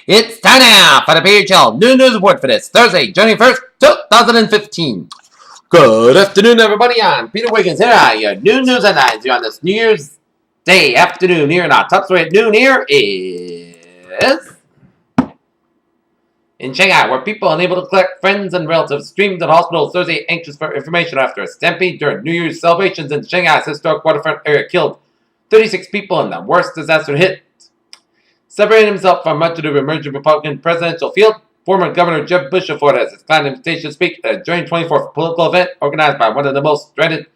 It's time now for the PHL New News Report for this Thursday, January 1st, 2015. Good afternoon, everybody. I'm Peter Wiggins. Here are your new news headlines here on this New Year's Day afternoon. Here in our top story at noon here is in Shanghai, where people unable to collect friends and relatives streamed to the hospital Thursday anxious for information after a stampede during New Year's celebrations in Shanghai's historic waterfront area killed 36 people and the worst disaster hit. Separating himself from much of the emerging Republican presidential field, former Governor Jeb Bush afforded his declined invitation to speak at a joint 24th political event organized by one of the most dreaded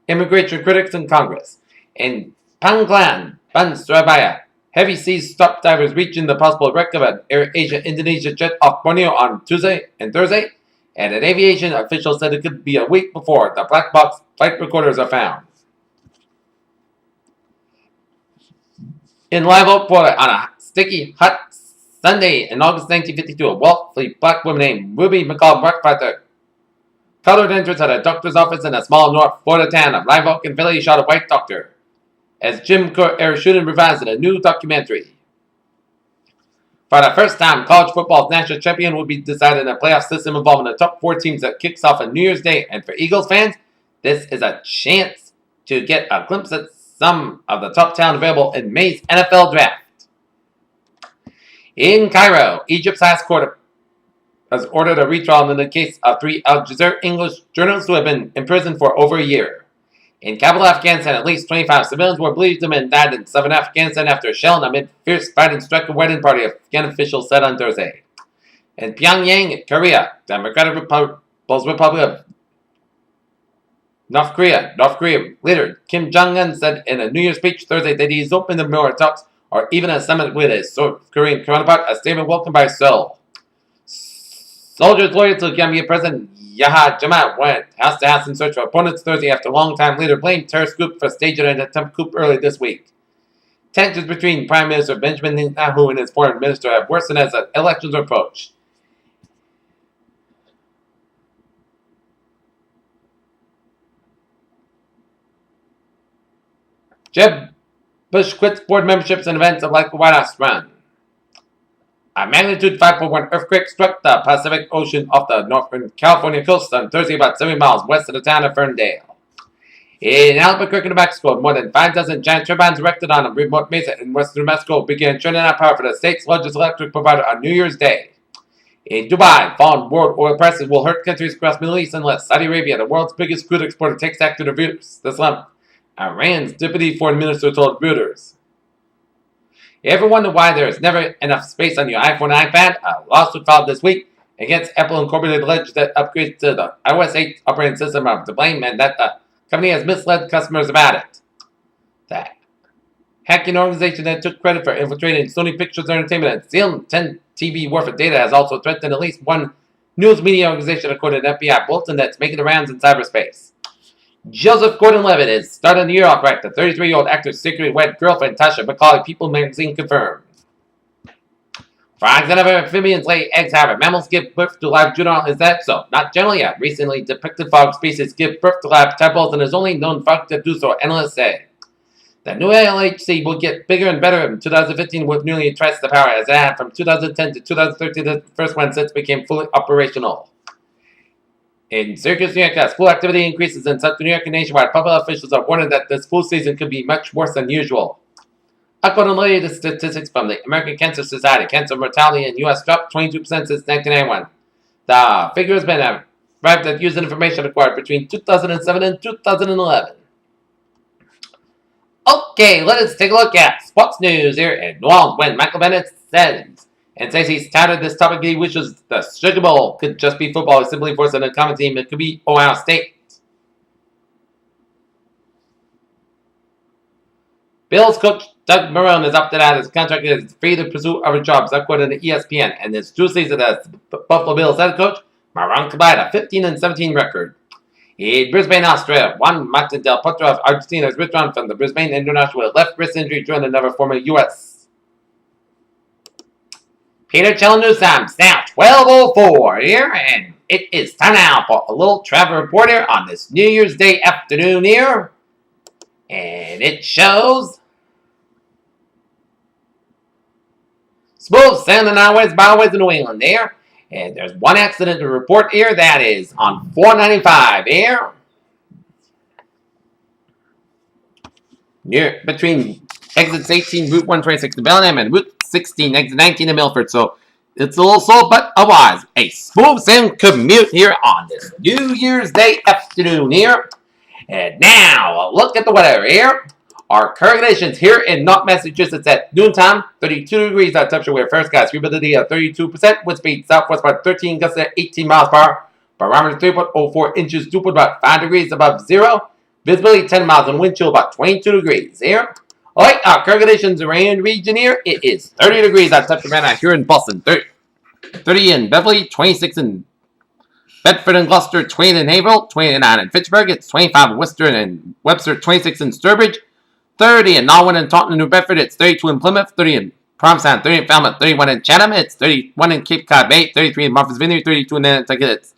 immigration critics in Congress. In Panglan, Surabaya, heavy seas stopped divers reaching the possible wreck of an AirAsia-Indonesia jet off Borneo on Tuesday and Thursday, and an aviation official said it could be a week before the black box flight recorders are found. In Live Oak, Florida, on a sticky, hot Sunday in August 1952, a wealthy black woman named Ruby McCall Buckfighter colored entrance at a doctor's office in a small North Florida town of Live Oak and Philly shot a white doctor, as Jim Kerr shooting revised in a new documentary. For the first time, college football's national champion will be decided in a playoff system involving the top 4 teams that kicks off on New Year's Day, and for Eagles fans, this is a chance to get a glimpse at some of the top talent available in May's NFL draft. In Cairo, Egypt's highest court has ordered a retrial in the case of 3 Al Jazeera English journalists who have been imprisoned for over a year. In Kabul, Afghanistan, at least 25 civilians were believed to have been died in southern Afghanistan after a shell amid fierce fighting struck a wedding party, Afghan officials said on Thursday. In Pyongyang, Korea, Democratic People's Republic of North Korea leader Kim Jong-un said in a New Year's speech Thursday that he's open to more talks or even a summit with his South Korean counterpart, a statement welcomed by Seoul. Soldiers loyal to Gambia President Yahya Jammeh went house to house in search for opponents Thursday after longtime leader blamed terrorist group for staging an attempt coup early this week. Tensions between Prime Minister Benjamin Netanyahu and his foreign minister have worsened as elections approach. Jeb Bush quits board memberships and events of like the White House run. A magnitude 5.1 earthquake struck the Pacific Ocean off the northern California coast on Thursday about 70 miles west of the town of Ferndale. In Albuquerque, New Mexico, more than 5 dozen giant turbines erected on a remote mesa in western New Mexico began churning out power for the state's largest electric provider on New Year's Day. In Dubai, fallen world oil prices will hurt countries across the Middle East unless Saudi Arabia, the world's biggest crude exporter, takes action to reverse the slump, Iran's deputy foreign minister told Reuters. You ever wonder why there is never enough space on your iPhone and iPad? A lawsuit filed this week against Apple Incorporated alleged that upgrades to the iOS 8 operating system are to blame and that the company has misled customers about it. The hacking organization that took credit for infiltrating Sony Pictures Entertainment and stealing 10 TV worth of data has also threatened at least one news media organization according to an FBI bulletin that's making the rounds in cyberspace. Joseph Gordon-Levitt is starting the year off right. The 33-year-old actor's secretly wed girlfriend, Tasha McCauley, People magazine confirmed. Frogs and other amphibians lay eggs, however. Mammals give birth to live juvenile. Is that so? Not generally. A recently depicted frog species give birth to live tadpoles and is only known frog to do so, analysts say. The new LHC will get bigger and better in 2015 with nearly twice the power as it had from 2010 to 2013, the first one since it became fully operational. In Syracuse, New York, as flu activity increases in Central New York and nationwide, public officials are warning that this flu season could be much worse than usual. According to the latest statistics from the American Cancer Society, cancer mortality in the U.S. dropped 22% since 1991. The figure has been arrived at using information acquired between 2007 and 2011. Okay, let us take a look at sports news here in New Orleans when Michael Bennett says he's touted this topic. He wishes the Sugar Bowl could just be football. He's simply forcing a common team. It could be Ohio State. Bills coach Doug Marrone has opted out. His contract is free to pursue other jobs, according to ESPN. And his two seasons as Buffalo Bills head coach, Marrone combined a 15-17 record. In Brisbane, Australia, Juan Martin Del Potro of Argentina has withdrawn from the Brisbane International with a left wrist injury during another former U.S. Peter Chell News Time. It's now 12:04 here, and it is time now for a little travel report here on this New Year's Day afternoon here. And it shows Smooth sailing highways, byways in New England there. And there's one accident to report here. That is on 495 here. Near between exits 18, Route 126 in Bellingham, and Route 16, exit 19 in Milford. So it's a little slow, but otherwise, a smooth sailing commute here on this New Year's Day afternoon here. And now, look at the weather here. Our current conditions here in North Massachusetts at noontime, 32 degrees our temperature with fair skies, humidity at 32%, wind speed southwest about 13 gusts at 18 miles per hour, barometer 3.04 inches, dew point about 5 degrees above zero, visibility 10 miles, and wind chill about 22 degrees here. Alright, our current conditions around the region here, it is 30 degrees our temperature right now here in Boston, 30 in Beverly, 26 in Bedford and Gloucester, 20 in Haverhill, 29 in Fitchburg, it's 25 in Worcester and Webster, 26 in Sturbridge, 30 in Norwin and Taunton, New Bedford, it's 32 in Plymouth, 30 in Provincetown, 30 in Falmouth, 31 in Chatham, it's 31 in Cape Cod Bay, 33 in Martha's Vineyard, 32 in Nantucket, it's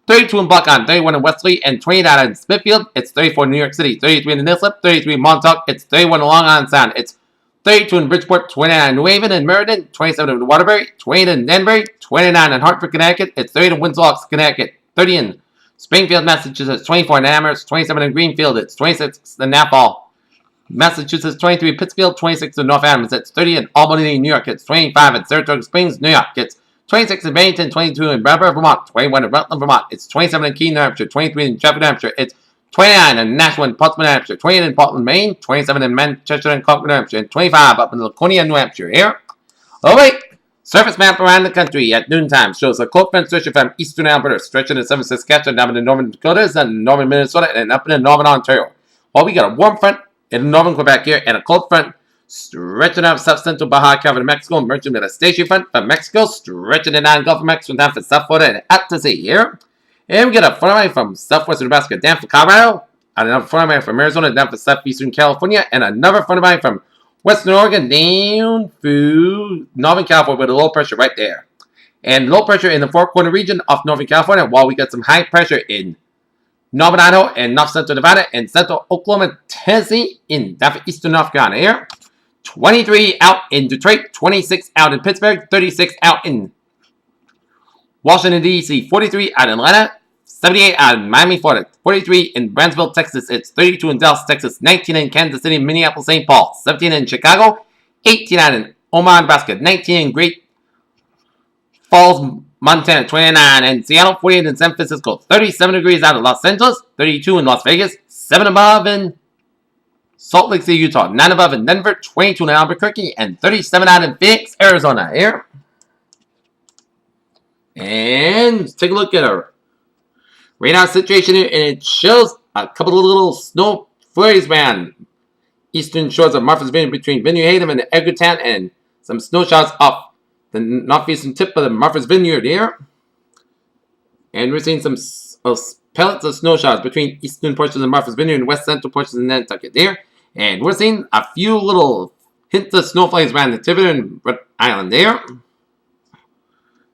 32 in Buck Island, 31 in Wesley, and 29 in Smithfield, it's 34 in New York City, 33 in Islip, 33 in Montauk, it's 31 in Long Island Sound, it's 32 in Bridgeport, 29 in New Haven and Meriden, 27 in Waterbury, 20 in Danbury, 29 in Hartford, Connecticut, it's 30 in Windsor, Connecticut, 30 in Springfield, Massachusetts, 24 in Amherst, 27 in Greenfield, it's 26 in Naphal, Massachusetts, 23 in Pittsfield, 26 in North Adams, it's 30 in Albany, New York, it's 25 in Saratoga Springs, New York, it's 26 in Bennington, 22 in Bradford, Vermont, 21 in Rutland, Vermont, it's 27 in Keene, New Hampshire, 23 in Sheffield, New Hampshire, it's 29 in Nashua and Portsmouth, New Hampshire, 28 in Portland, Maine, 27 in Manchester and Concord, New Hampshire, and 25 up in Laconia, New Hampshire. Here. Oh wait! Surface map around the country at noontime shows a cold front stretching from eastern Alberta, stretching to southern Saskatchewan, down in the northern Dakotas, and northern Minnesota, and up in the northern Ontario. Well, we got a warm front in northern Quebec here, and a cold front stretching out south central Baja California, Mexico, merging with a station front from Mexico, stretching the down Gulf of Mexico down for South Florida and out to sea here. And we got a front line from southwestern Nebraska down for Colorado, another front line from Arizona down for southeastern California, and another front line from Western Oregon down through Northern California with a low pressure right there. And low pressure in the Four Corner region of Northern California, while we got some high pressure in Northern Idaho and North Central Nevada and Central Oklahoma, Tennessee, in down for Eastern North Carolina here. 23 out in Detroit, 26 out in Pittsburgh, 36 out in Washington, D.C., 43 out in Atlanta, 78 out in Miami, Florida, 43 in Brownsville, Texas, it's 32 in Dallas, Texas, 19 in Kansas City, Minneapolis, St. Paul, 17 in Chicago, 18 out in Omaha, Nebraska, 19 in Great Falls, Montana, 29 in Seattle, 48 in San Francisco, 37 degrees out of Los Angeles, 32 in Las Vegas, 7 above in Salt Lake City, Utah, 9 above in Denver, 22 in Albuquerque, and 37 out in Phoenix, Arizona. Here. And let's take a look at our radar situation here, and it shows a couple of little snow flurries around eastern shores of Martha's Vineyard between Vineyard Haven and Edgartown, and some snow showers off the northeastern tip of the Martha's Vineyard here. And we're seeing some pellets of snow showers between eastern portions of Martha's Vineyard and west central portions of Nantucket there. And we're seeing a few little hints of snowflakes around the Tiverton Island there.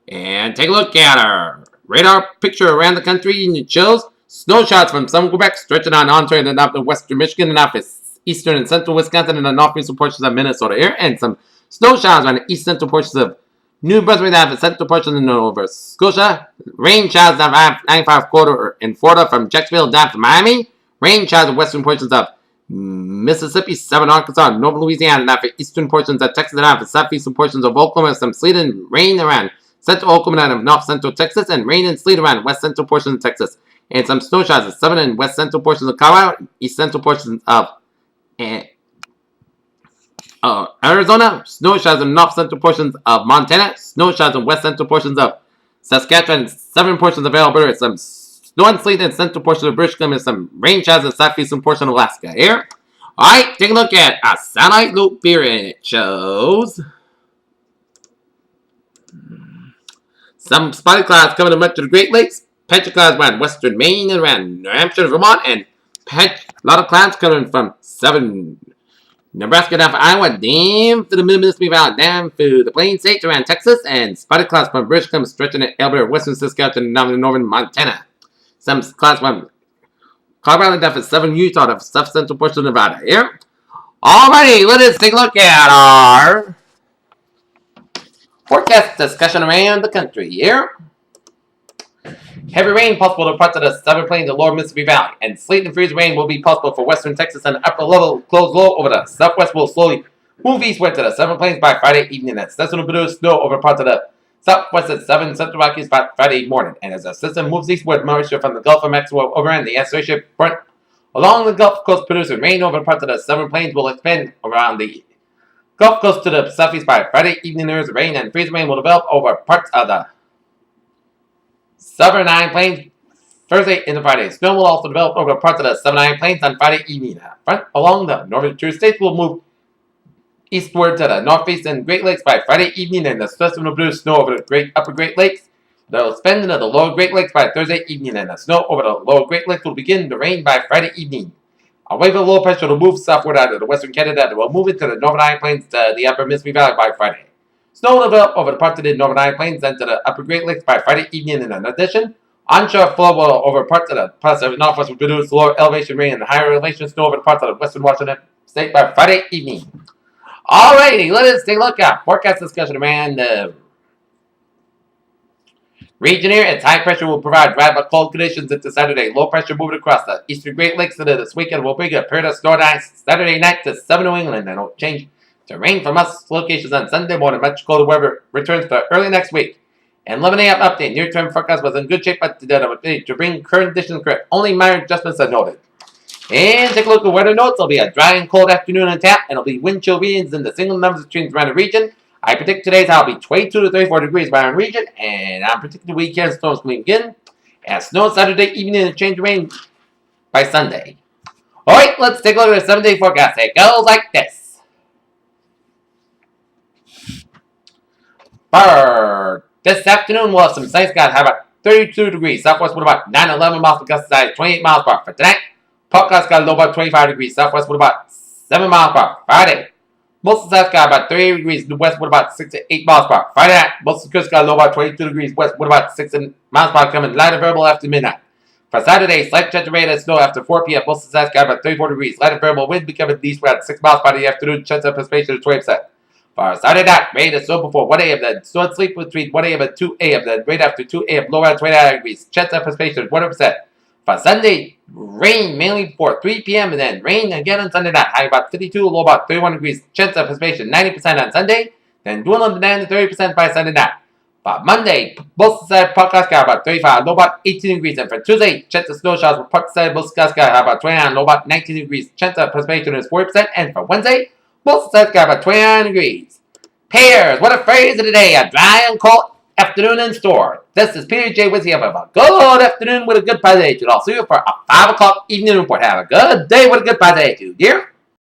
And take a look at our radar picture around the country, and it shows snow showers from some Quebec stretching on Ontario and up to western Michigan and up to eastern and central Wisconsin and the northeastern portions of Minnesota here, and some snow showers on the east central portions of New Brunswick down to central portions of Nova Scotia. Rain showers down 95 quarter in Florida from Jacksonville down to Miami. Rain showers in western portions of Mississippi, southern Arkansas, northern Louisiana, and after eastern portions of Texas, and after southeastern portions of Oklahoma, some sleet and rain around central Oklahoma and north central Texas, and rain and sleet around west central portions of Texas, and some snow showers in southern and west central portions of Colorado, east central portions of Arizona, snow showers in north central portions of Montana, snow showers in west central portions of Saskatchewan, and southern portions of Alberta, some snow and sleet in central portions of British Columbia, some rain showers in southeastern portion of Alaska. Here, alright, take a look at a satellite loop here, and it shows some spotty clouds coming to much of the Great Lakes, patchy clouds around western Maine and around New Hampshire, Vermont, and a lot of clouds coming from southern Nebraska down for Iowa, down to the Mississippi Valley, down through the Plains States around Texas, and spotty clouds from British Columbia stretching at Alberta, western Saskatchewan, and down to northern Montana. Some clouds from Colorado down for southern Utah, down for south central portion of Nevada. Here. Alrighty, let us take a look at our Forecast discussion around the country here. Heavy rain possible to parts of the southern plains of lower Mississippi Valley, and sleet and freeze rain will be possible for western Texas and upper level close low over the southwest will slowly move eastward to the southern plains by Friday evening. That system will produce snow over parts of the southwest and southern central Rockies by Friday morning. And as the system moves eastward, moisture from the Gulf of Mexico over and the Associated front along the Gulf Coast producing rain over parts of the southern plains will expand around the Gulf Coast to the southeast by Friday evening. There is rain and freeze rain will develop over parts of the southern Nine Plains Thursday into Friday. Snow will also develop over parts of the southern Nine Plains on Friday evening. Front along the northern two states will move eastward to the northeast and Great Lakes by Friday evening, and the system will produce snow over the upper Great Lakes. They will spend into the lower Great Lakes by Thursday evening, and the snow over the lower Great Lakes will begin to rain by Friday evening. A wave of low pressure will move southward out of the western Canada and will move into the northern High Plains to the upper Mississippi Valley by Friday. Snow will develop over the parts of the northern High Plains and to the upper Great Lakes by Friday evening. And in addition, onshore flow will over parts of the northwest will produce lower elevation rain and higher elevation snow over the parts of the western Washington state by Friday evening. Alrighty, let us take a look at forecast discussion around the region here. Its high pressure will provide rather cold conditions into Saturday. Low pressure moving across the eastern Great Lakes into this weekend will bring a period of snow Saturday night to 7 New England, and it'll change to rain from most locations on Sunday morning. Much colder weather returns for early next week. And 11 a.m. update. Near-term forecast was in good shape but to bring current conditions correct. Only minor adjustments are noted. And take a look at weather notes. It'll be a dry and cold afternoon on tap, and it'll be wind chill readings in the single numbers of streams around the region. I predict today's high will be 22 to 34 degrees around the region, and I'm predicting the weekend storms will begin. And snow Saturday evening and change rain by Sunday. Alright, let's take a look at the 7-day forecast. It goes like this. For this afternoon, we'll have some sunny skies. How about 32 degrees. Southwest with about 9-11 miles per gust size, 28 miles per hour. For tonight, Podcast got a low about 25 degrees. Southwest with about 7 miles per hour. Friday, most of the south got about 38 degrees. The west with about 6 to 8 miles per hour. Friday night, most of the coast got a low about 22 degrees. West with about 6 miles per hour coming lighter variable after midnight. For Saturday, slight chance of rain and snow after 4 p.m. Most of the south got about 34 degrees. Lighter variable wind becoming east around 6 miles per hour in the afternoon. Chance of precipitation is 20%. For Saturday night, rain and snow before 1 a.m. Then snow and sleep between 1 a.m. and 2 a.m. Then rain after 2 a.m. Low around 29 degrees. Chance of precipitation is 100%. For Sunday, rain mainly before 3 p.m. and then rain again on Sunday night. High about 52, low about 31 degrees. Chance of precipitation 90% on Sunday. Then dwindling down to 30% by Sunday night. For Monday, both sides podcast got about 35, low about 18 degrees. And for Tuesday, chance of snow showers for part side, both sides got about 29, low about 19 degrees. Chance of precipitation is 40%. And for Wednesday, both sides got about 29 degrees. Pairs, what a phrase of the day. A dry and cold afternoon in store. This is Peter J. with you. Have a good afternoon with a good positive attitude. I'll see you for a 5 o'clock evening report. Have a good day with a good positive attitude. Dear.